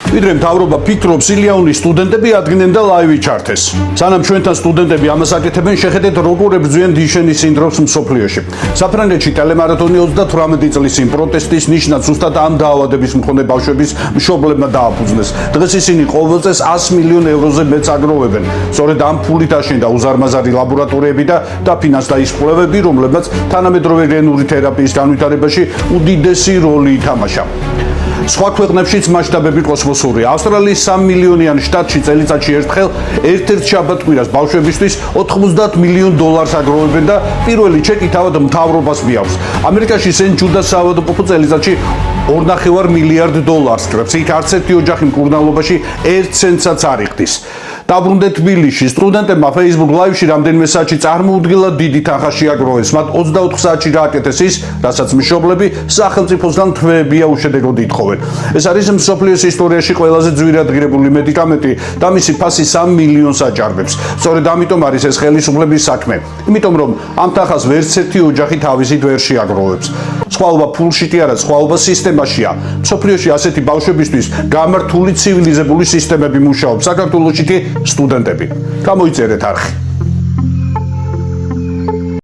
ვიდრე მთავრობა ფიქრობს, ილიანის სტუდენტები ადგენენ და ლაივი ჩართეს. სანამ ჩვენთან სტუდენტები ამას აკეთებენ, შეხედეთ როგორ ებრძვიან დიშენის სინდრომს მსოფლიოში. საფრანგეთში ტელემარათონი 38 წლის წინ პროტესტის ნიშნად ზუსტად ამ დაავადების მქონე ბავშვების მშობლებმა დააფუძნეს. დღეს ისინი ყოველ წელს 100 მილიონ ევროზე მეც აგროვებენ. სწორედ ამ ფულით აშენდა უზარმაზარი ლაბორატორიები და დაფინანსდა ის კვლევები, რომლებმაც თანამედროვე გენური თერაპიის განვითარებაში უდიდესი როლი ითამაშა. სხვა ქვეყნებშიც მასშტაბები კოსმოსურია. ავსტრალიის 3 მილიონიან შტატში წელიწადში ერთხელ ერთ-ერთ შაბათ-კვირას ბავშვებისთვის $90 მილიონ აგროვებენ და პირველი ჩეკი თავად მთავრობას მიაქვს. ამერიკაში სენ ჯუდას საავადმყოფო წელიწადში $2.5 მილიარდ კრებს. იქ არც ერთი ოჯახი მკურნალობაში 1 ცენტსაც არ იხდის. დაბრუნდეთ თბილისში. სტუდენტებმა Facebook Live-ში რამდენიმე საათში წარმოუდგენლად დიდი თანხა შეაგროვეს. მათ 24 საათში გააკეთეს ის, რასაც მშობლები სახელმწიფოსგან თვეებია უშედეგოდ ითხოვენ. ეს არის მსოფლიოს ისტორიაში ყველაზე ძვირად ღირებული მედიკამენტი და მისი ფასი 3 მილიონს აჭარბებს. სწორედ ამიტომ არის ეს ხელისუფლების საქმე. იმიტომ რომ ამ თანხას ვერც ერთი ოჯახი თავისით ვერ შეაგროვებს. სხვაობა ფულში კი არა, სხვაობა სისტემაშია. მსოფლიოში ასეთი ბავშვებისთვის გამართული ცივილიზებული სისტემები მუშაობს. საქართველოში კი სტუდენტები. გამოიწერეთ არხი.